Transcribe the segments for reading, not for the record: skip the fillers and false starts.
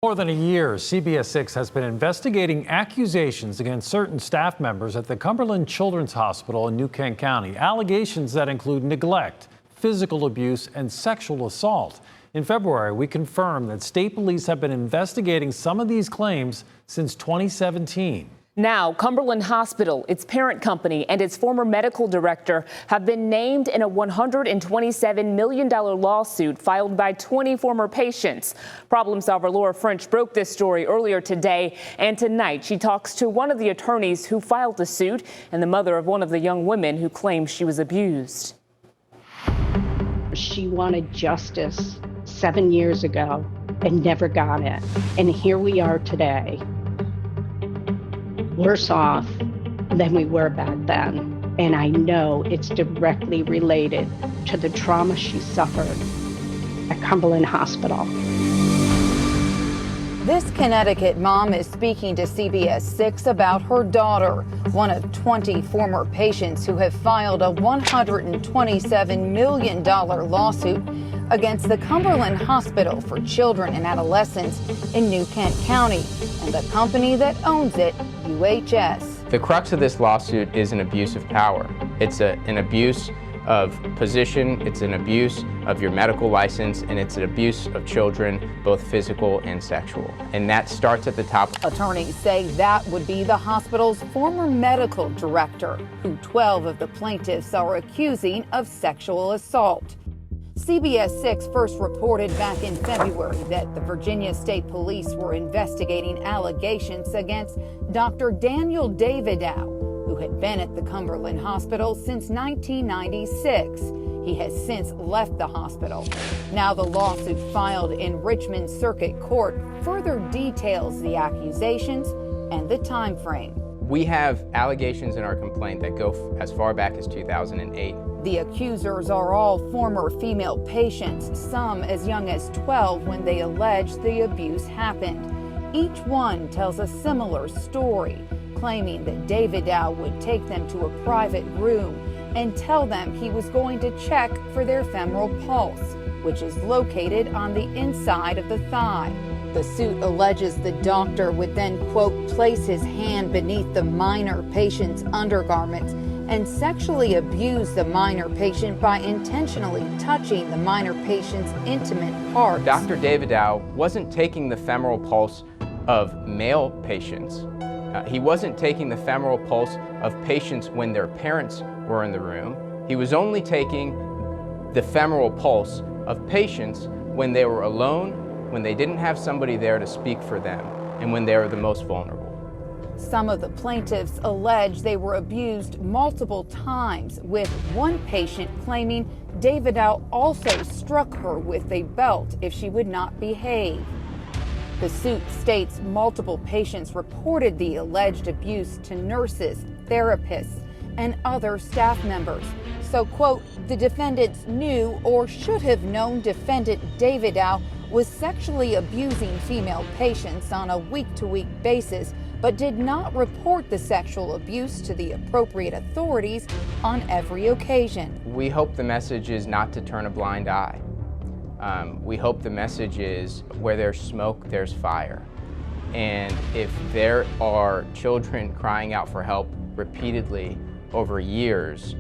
More than a year, CBS 6 has been investigating accusations against certain staff members at the Cumberland Children's Hospital in New Kent County. Allegations that include neglect, physical abuse, and sexual assault. In February, we confirmed that state police have been investigating some of these claims since 2017. Now, Cumberland Hospital, its parent company, and its former medical director have been named in a $127 million lawsuit filed by 20 former patients. Problem solver Laura French broke this story earlier today, and tonight she talks to one of the attorneys who filed the suit and the mother of one of the young women who claims she was abused. She wanted justice 7 years ago and never got it. And here we are today, worse off than we were back then. And I know it's directly related to the trauma she suffered at Cumberland Hospital. This Connecticut mom is speaking to CBS 6 about her daughter, one of 20 former patients who have filed a $127 million lawsuit against the Cumberland Hospital for Children and Adolescents in New Kent County and the company that owns it, UHS. The crux of this lawsuit is an abuse of power. It's an abuse of position, it's an abuse of your medical license, and it's an abuse of children, both physical and sexual. And that starts at the top. Attorneys say that would be the hospital's former medical director, who 12 of the plaintiffs are accusing of sexual assault. CBS 6 first reported back in February that the Virginia State Police were investigating allegations against Dr. Daniel Davidow, who had been at the Cumberland Hospital since 1996. He has since left the hospital. Now the lawsuit filed in Richmond Circuit Court further details the accusations and the time frame. We have allegations in our complaint that go as far back as 2008. The accusers are all former female patients, some as young as 12 when they allege the abuse happened. Each one tells a similar story, claiming that Davidow would take them to a private room and tell them he was going to check for their femoral pulse, which is located on the inside of the thigh. The suit alleges the doctor would then, quote, place his hand beneath the minor patient's undergarments and sexually abuse the minor patient by intentionally touching the minor patient's intimate parts. Dr. Davidow wasn't taking the femoral pulse of male patients. He wasn't taking the femoral pulse of patients when their parents were in the room. He was only taking the femoral pulse of patients when they were alone, when they didn't have somebody there to speak for them, and when they were the most vulnerable. Some of the plaintiffs allege they were abused multiple times, with one patient claiming Davidow also struck her with a belt if she would not behave. The suit states multiple patients reported the alleged abuse to nurses, therapists, and other staff members. So, quote, the defendants knew or should have known defendant Davidow was sexually abusing female patients on a week-to-week basis, but did not report the sexual abuse to the appropriate authorities on every occasion. We hope the message is not to turn a blind eye. We hope the message is where there's smoke, there's fire. And if there are children crying out for help repeatedly over years,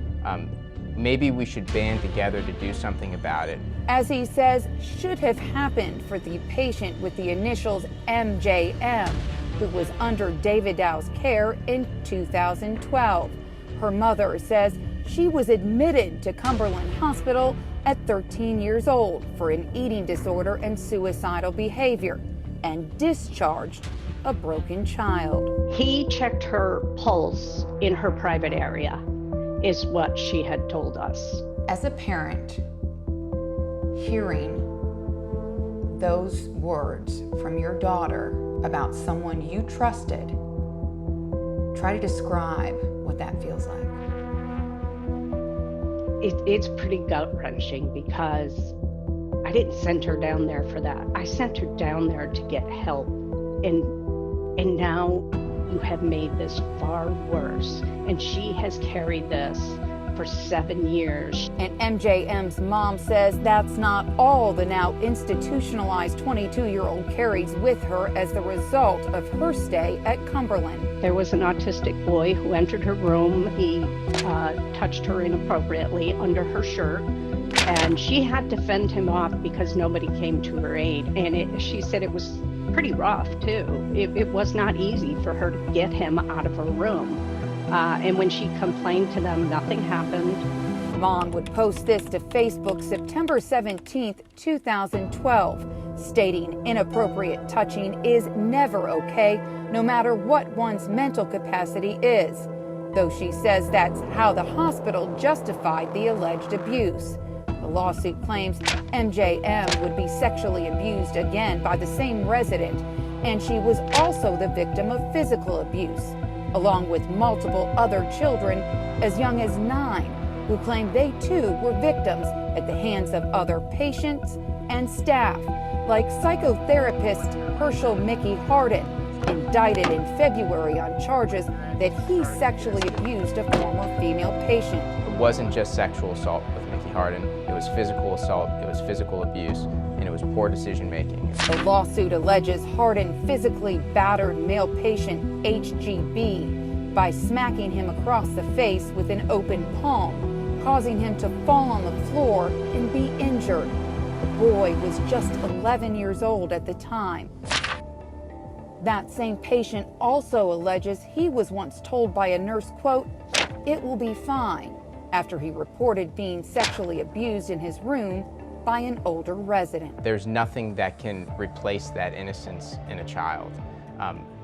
maybe we should band together to do something about it. As he says, should have happened for the patient with the initials MJM, who was under Davidow's care in 2012. Her mother says she was admitted to Cumberland Hospital at 13 years old for an eating disorder and suicidal behavior, and discharged a broken child. He checked her pulse in her private area, is what she had told us. As a parent, hearing those words from your daughter about someone you trusted, try to describe what that feels like. It's pretty gut-wrenching because I didn't send her down there for that. I sent her down there to get help. And now you have made this far worse. And she has carried this for 7 years. And MJM's mom says that's not all the now institutionalized 22-year-old carries with her as the result of her stay at Cumberland. There was an autistic boy who entered her room. He touched her inappropriately under her shirt, and she had to fend him off because nobody came to her aid. And she said it was pretty rough too. It was not easy for her to get him out of her room. And when she complained to them, nothing happened. Mom would post this to Facebook September 17, 2012, stating inappropriate touching is never okay, no matter what one's mental capacity is. Though she says that's how the hospital justified the alleged abuse. The lawsuit claims MJM would be sexually abused again by the same resident, and she was also the victim of physical abuse, along with multiple other children as young as 9 who claimed they too were victims at the hands of other patients and staff, like psychotherapist Herschel Mickey Hardin, indicted in February on charges that he sexually abused a former female patient. It wasn't just sexual assault with Mickey Hardin, it was physical assault, it was physical abuse, and it was poor decision making. The lawsuit alleges Hardin physically battered male patient HGB by smacking him across the face with an open palm, causing him to fall on the floor and be injured. The boy was just 11 years old at the time. That same patient also alleges he was once told by a nurse, quote, "It will be fine," after he reported being sexually abused in his room by an older resident. There's nothing that can replace that innocence in a child.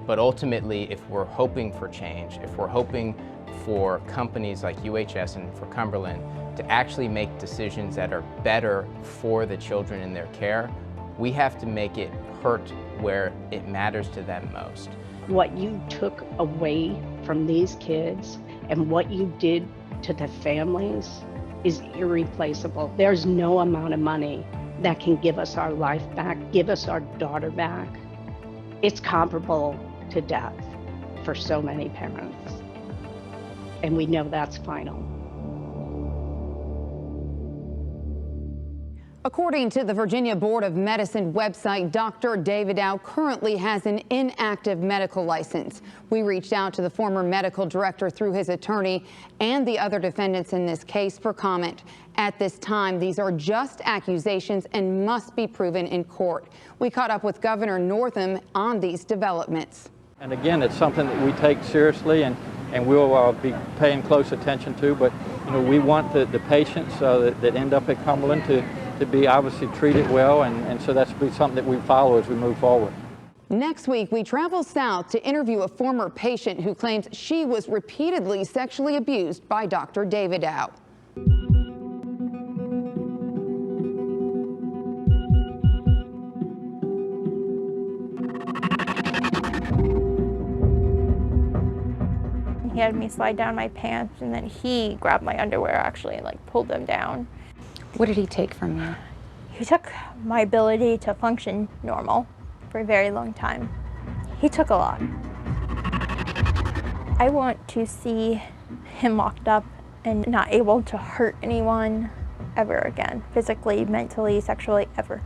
But ultimately, if we're hoping for change, if we're hoping for companies like UHS and for Cumberland to actually make decisions that are better for the children in their care, we have to make it hurt where it matters to them most. What you took away from these kids and what you did to the families is irreplaceable. There's no amount of money that can give us our life back, give us our daughter back. It's comparable to death for so many parents. And we know that's final. According to the Virginia Board of Medicine website, Dr. Davidow currently has an inactive medical license. We reached out to the former medical director through his attorney and the other defendants in this case for comment. At this time, these are just accusations and must be proven in court. We caught up with Governor Northam on these developments. And again, it's something that we take seriously and we'll be paying close attention to. But you know, we want the patients that end up at Cumberland to be obviously treated well, and so that's be something that we follow as we move forward. Next week, we travel south to interview a former patient who claims she was repeatedly sexually abused by Dr. Davidow. He had me slide down my pants, and then he grabbed my underwear actually and like pulled them down. What did he take from you? He took my ability to function normal for a very long time. He took a lot. I want to see him locked up and not able to hurt anyone ever again, physically, mentally, sexually, ever.